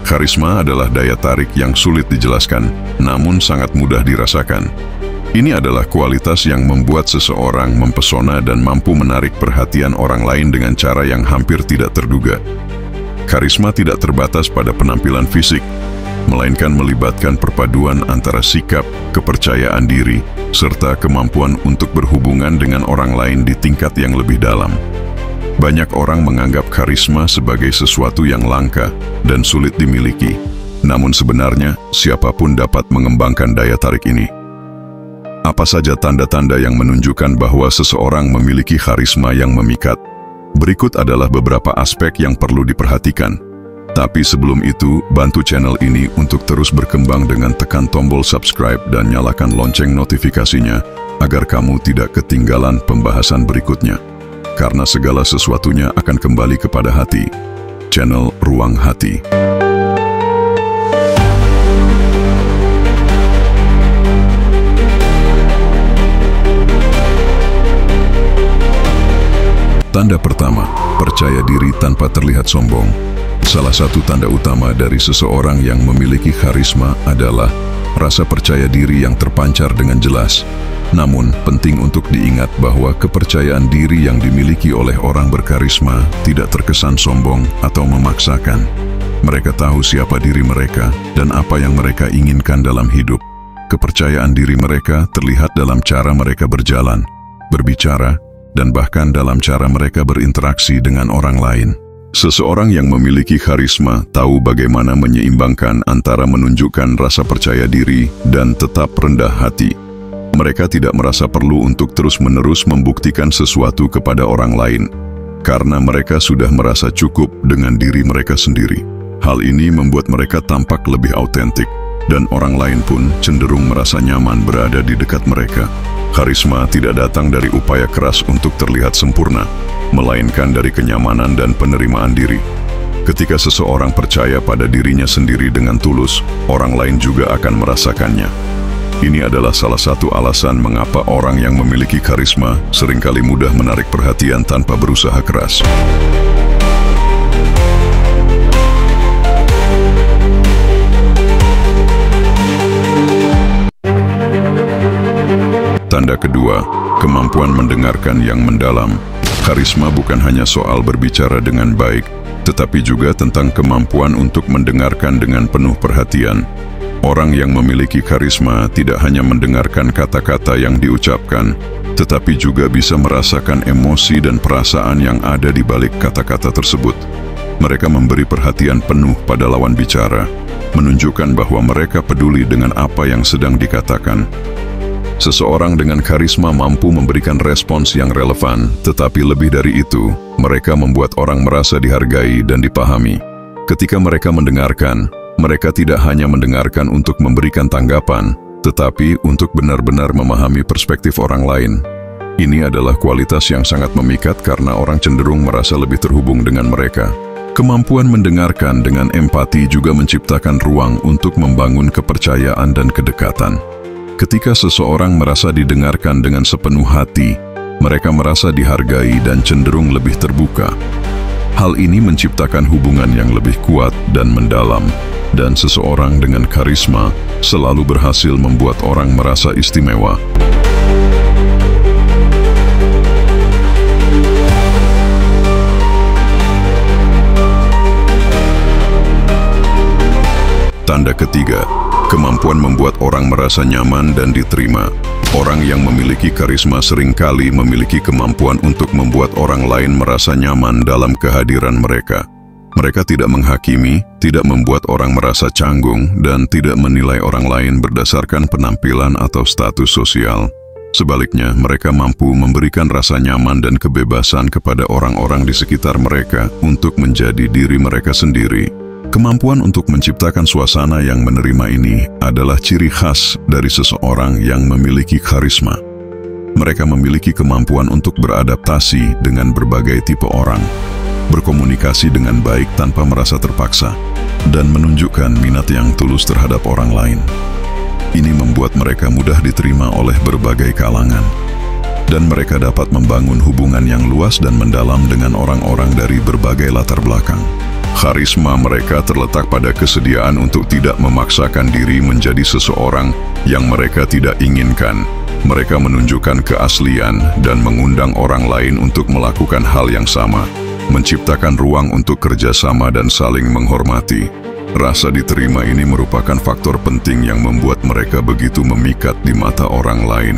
Karisma adalah daya tarik yang sulit dijelaskan, namun sangat mudah dirasakan. Ini adalah kualitas yang membuat seseorang mempesona dan mampu menarik perhatian orang lain dengan cara yang hampir tidak terduga. Karisma tidak terbatas pada penampilan fisik, melainkan melibatkan perpaduan antara sikap, kepercayaan diri, serta kemampuan untuk berhubungan dengan orang lain di tingkat yang lebih dalam. Banyak orang menganggap karisma sebagai sesuatu yang langka dan sulit dimiliki. Namun sebenarnya, siapapun dapat mengembangkan daya tarik ini. Apa saja tanda-tanda yang menunjukkan bahwa seseorang memiliki karisma yang memikat? Berikut adalah beberapa aspek yang perlu diperhatikan. Tapi sebelum itu, bantu channel ini untuk terus berkembang dengan tekan tombol subscribe dan nyalakan lonceng notifikasinya, agar kamu tidak ketinggalan pembahasan berikutnya. Karena segala sesuatunya akan kembali kepada hati. Channel Ruang Hati. Tanda pertama, percaya diri tanpa terlihat sombong. Salah satu tanda utama dari seseorang yang memiliki karisma adalah rasa percaya diri yang terpancar dengan jelas. Namun, penting untuk diingat bahwa kepercayaan diri yang dimiliki oleh orang berkarisma tidak terkesan sombong atau memaksakan. Mereka tahu siapa diri mereka dan apa yang mereka inginkan dalam hidup. Kepercayaan diri mereka terlihat dalam cara mereka berjalan, berbicara, dan bahkan dalam cara mereka berinteraksi dengan orang lain. Seseorang yang memiliki karisma tahu bagaimana menyeimbangkan antara menunjukkan rasa percaya diri dan tetap rendah hati. Mereka tidak merasa perlu untuk terus-menerus membuktikan sesuatu kepada orang lain, karena mereka sudah merasa cukup dengan diri mereka sendiri. Hal ini membuat mereka tampak lebih autentik, dan orang lain pun cenderung merasa nyaman berada di dekat mereka. Karisma tidak datang dari upaya keras untuk terlihat sempurna, melainkan dari kenyamanan dan penerimaan diri. Ketika seseorang percaya pada dirinya sendiri dengan tulus, orang lain juga akan merasakannya. Ini adalah salah satu alasan mengapa orang yang memiliki karisma seringkali mudah menarik perhatian tanpa berusaha keras. Tanda kedua, kemampuan mendengarkan yang mendalam. Karisma bukan hanya soal berbicara dengan baik, tetapi juga tentang kemampuan untuk mendengarkan dengan penuh perhatian. Orang yang memiliki karisma tidak hanya mendengarkan kata-kata yang diucapkan, tetapi juga bisa merasakan emosi dan perasaan yang ada di balik kata-kata tersebut. Mereka memberi perhatian penuh pada lawan bicara, menunjukkan bahwa mereka peduli dengan apa yang sedang dikatakan. Seseorang dengan karisma mampu memberikan respons yang relevan, tetapi lebih dari itu, mereka membuat orang merasa dihargai dan dipahami. Ketika mereka mendengarkan, mereka tidak hanya mendengarkan untuk memberikan tanggapan, tetapi untuk benar-benar memahami perspektif orang lain. Ini adalah kualitas yang sangat memikat karena orang cenderung merasa lebih terhubung dengan mereka. Kemampuan mendengarkan dengan empati juga menciptakan ruang untuk membangun kepercayaan dan kedekatan. Ketika seseorang merasa didengarkan dengan sepenuh hati, mereka merasa dihargai dan cenderung lebih terbuka. Hal ini menciptakan hubungan yang lebih kuat dan mendalam, dan seseorang dengan karisma selalu berhasil membuat orang merasa istimewa. Tanda ketiga, kemampuan membuat orang merasa nyaman dan diterima. Orang yang memiliki karisma seringkali memiliki kemampuan untuk membuat orang lain merasa nyaman dalam kehadiran mereka. Mereka tidak menghakimi, tidak membuat orang merasa canggung, dan tidak menilai orang lain berdasarkan penampilan atau status sosial. Sebaliknya, mereka mampu memberikan rasa nyaman dan kebebasan kepada orang-orang di sekitar mereka untuk menjadi diri mereka sendiri. Kemampuan untuk menciptakan suasana yang menerima ini adalah ciri khas dari seseorang yang memiliki karisma. Mereka memiliki kemampuan untuk beradaptasi dengan berbagai tipe orang, berkomunikasi dengan baik tanpa merasa terpaksa, dan menunjukkan minat yang tulus terhadap orang lain. Ini membuat mereka mudah diterima oleh berbagai kalangan. dan mereka dapat membangun hubungan yang luas dan mendalam dengan orang-orang dari berbagai latar belakang. Karisma mereka terletak pada kesediaan untuk tidak memaksakan diri menjadi seseorang yang mereka tidak inginkan. Mereka menunjukkan keaslian dan mengundang orang lain untuk melakukan hal yang sama, menciptakan ruang untuk kerjasama dan saling menghormati. Rasa diterima ini merupakan faktor penting yang membuat mereka begitu memikat di mata orang lain.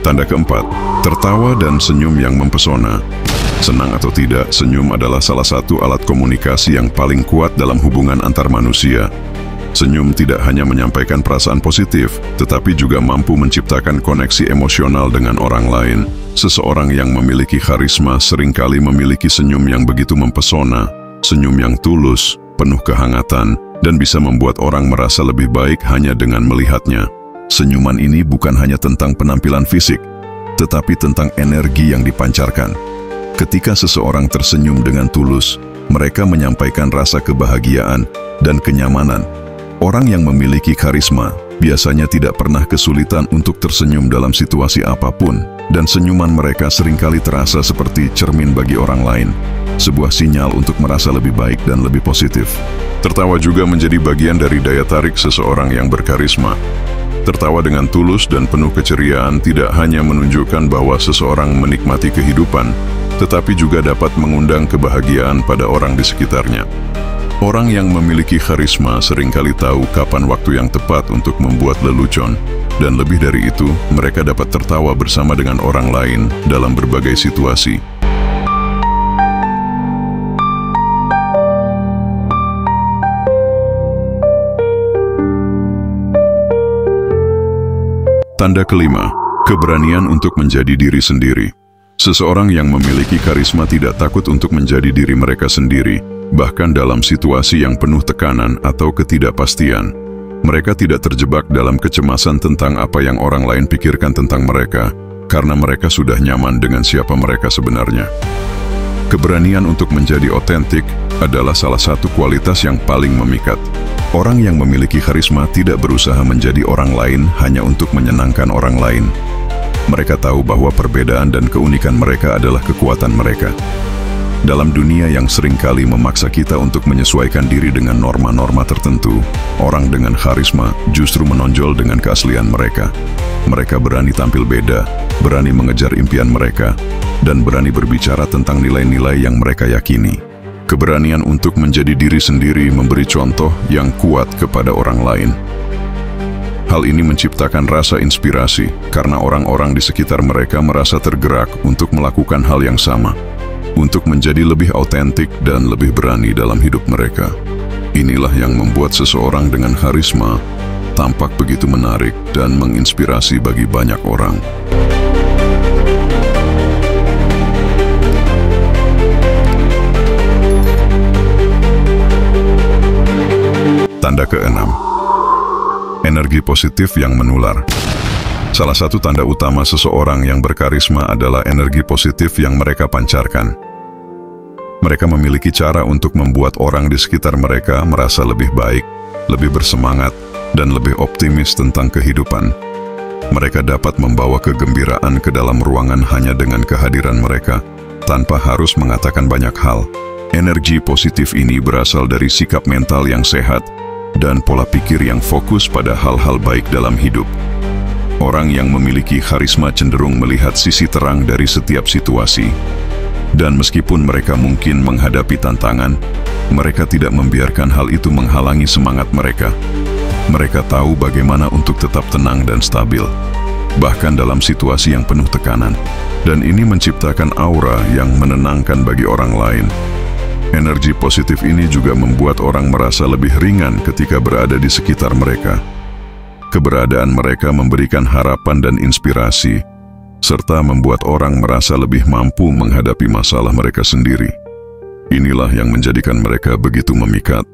Tanda keempat, tertawa dan senyum yang mempesona. Senang atau tidak, senyum adalah salah satu alat komunikasi yang paling kuat dalam hubungan antar manusia. Senyum tidak hanya menyampaikan perasaan positif, tetapi juga mampu menciptakan koneksi emosional dengan orang lain. Seseorang yang memiliki karisma seringkali memiliki senyum yang begitu mempesona, senyum yang tulus, penuh kehangatan, dan bisa membuat orang merasa lebih baik hanya dengan melihatnya. Senyuman ini bukan hanya tentang penampilan fisik, tetapi tentang energi yang dipancarkan. Ketika seseorang tersenyum dengan tulus, mereka menyampaikan rasa kebahagiaan dan kenyamanan. Orang yang memiliki karisma biasanya tidak pernah kesulitan untuk tersenyum dalam situasi apapun, dan senyuman mereka seringkali terasa seperti cermin bagi orang lain, sebuah sinyal untuk merasa lebih baik dan lebih positif. Tertawa juga menjadi bagian dari daya tarik seseorang yang berkarisma. Tertawa dengan tulus dan penuh keceriaan tidak hanya menunjukkan bahwa seseorang menikmati kehidupan, tetapi juga dapat mengundang kebahagiaan pada orang di sekitarnya. Orang yang memiliki karisma seringkali tahu kapan waktu yang tepat untuk membuat lelucon, dan lebih dari itu, mereka dapat tertawa bersama dengan orang lain dalam berbagai situasi. Tanda kelima, keberanian untuk menjadi diri sendiri. Seseorang yang memiliki karisma tidak takut untuk menjadi diri mereka sendiri, bahkan dalam situasi yang penuh tekanan atau ketidakpastian. Mereka tidak terjebak dalam kecemasan tentang apa yang orang lain pikirkan tentang mereka, karena mereka sudah nyaman dengan siapa mereka sebenarnya. Keberanian untuk menjadi otentik adalah salah satu kualitas yang paling memikat. Orang yang memiliki karisma tidak berusaha menjadi orang lain hanya untuk menyenangkan orang lain. Mereka tahu bahwa perbedaan dan keunikan mereka adalah kekuatan mereka. Dalam dunia yang seringkali memaksa kita untuk menyesuaikan diri dengan norma-norma tertentu, orang dengan karisma justru menonjol dengan keaslian mereka. Mereka berani tampil beda, berani mengejar impian mereka, dan berani berbicara tentang nilai-nilai yang mereka yakini. Keberanian untuk menjadi diri sendiri memberi contoh yang kuat kepada orang lain. Hal ini menciptakan rasa inspirasi karena orang-orang di sekitar mereka merasa tergerak untuk melakukan hal yang sama, untuk menjadi lebih autentik dan lebih berani dalam hidup mereka. Inilah yang membuat seseorang dengan karisma tampak begitu menarik dan menginspirasi bagi banyak orang. Tanda keenam, energi positif yang menular. Salah satu tanda utama seseorang yang berkarisma adalah energi positif yang mereka pancarkan. Mereka memiliki cara untuk membuat orang di sekitar mereka merasa lebih baik, lebih bersemangat, dan lebih optimis tentang kehidupan. Mereka dapat membawa kegembiraan ke dalam ruangan hanya dengan kehadiran mereka, tanpa harus mengatakan banyak hal. Energi positif ini berasal dari sikap mental yang sehat, dan pola pikir yang fokus pada hal-hal baik dalam hidup. Orang yang memiliki karisma cenderung melihat sisi terang dari setiap situasi. Dan meskipun mereka mungkin menghadapi tantangan, mereka tidak membiarkan hal itu menghalangi semangat mereka. Mereka tahu bagaimana untuk tetap tenang dan stabil, bahkan dalam situasi yang penuh tekanan. Dan ini menciptakan aura yang menenangkan bagi orang lain. Energi positif ini juga membuat orang merasa lebih ringan ketika berada di sekitar mereka. Keberadaan mereka memberikan harapan dan inspirasi, serta membuat orang merasa lebih mampu menghadapi masalah mereka sendiri. Inilah yang menjadikan mereka begitu memikat.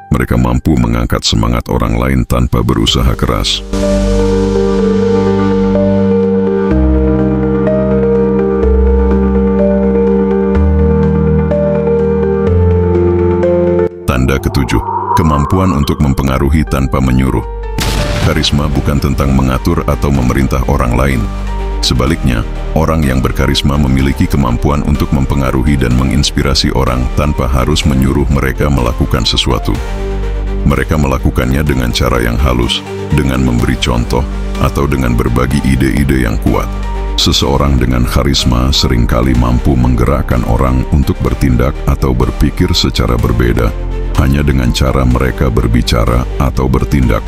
Mereka mampu mengangkat semangat orang lain tanpa berusaha keras. Tanda ketujuh, kemampuan untuk mempengaruhi tanpa menyuruh. Karisma bukan tentang mengatur atau memerintah orang lain. Sebaliknya, orang yang berkarisma memiliki kemampuan untuk mempengaruhi dan menginspirasi orang tanpa harus menyuruh mereka melakukan sesuatu. Mereka melakukannya dengan cara yang halus, dengan memberi contoh, atau dengan berbagi ide-ide yang kuat. Seseorang dengan karisma seringkali mampu menggerakkan orang untuk bertindak atau berpikir secara berbeda, hanya dengan cara mereka berbicara atau bertindak.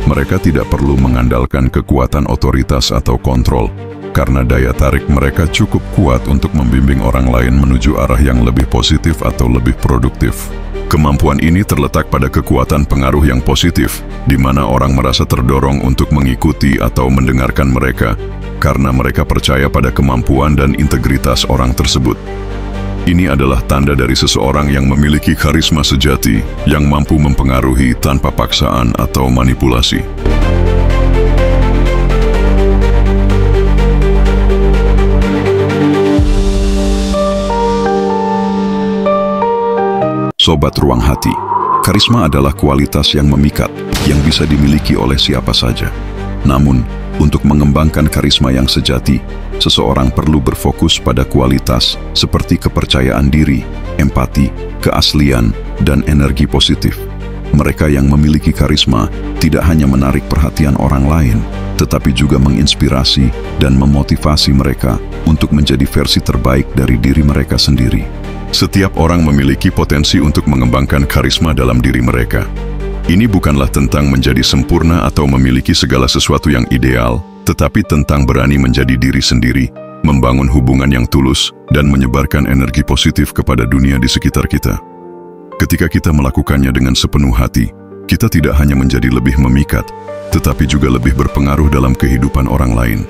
Mereka tidak perlu mengandalkan kekuatan otoritas atau kontrol, karena daya tarik mereka cukup kuat untuk membimbing orang lain menuju arah yang lebih positif atau lebih produktif. Kemampuan ini terletak pada kekuatan pengaruh yang positif, di mana orang merasa terdorong untuk mengikuti atau mendengarkan mereka, karena mereka percaya pada kemampuan dan integritas orang tersebut. Ini adalah tanda dari seseorang yang memiliki karisma sejati, yang mampu mempengaruhi tanpa paksaan atau manipulasi. Sobat Ruang Hati, karisma adalah kualitas yang memikat, yang bisa dimiliki oleh siapa saja. Namun, untuk mengembangkan karisma yang sejati, seseorang perlu berfokus pada kualitas seperti kepercayaan diri, empati, keaslian, dan energi positif. Mereka yang memiliki karisma tidak hanya menarik perhatian orang lain, tetapi juga menginspirasi dan memotivasi mereka untuk menjadi versi terbaik dari diri mereka sendiri. Setiap orang memiliki potensi untuk mengembangkan karisma dalam diri mereka. Ini bukanlah tentang menjadi sempurna atau memiliki segala sesuatu yang ideal, tetapi tentang berani menjadi diri sendiri, membangun hubungan yang tulus, dan menyebarkan energi positif kepada dunia di sekitar kita. Ketika kita melakukannya dengan sepenuh hati, kita tidak hanya menjadi lebih memikat, tetapi juga lebih berpengaruh dalam kehidupan orang lain.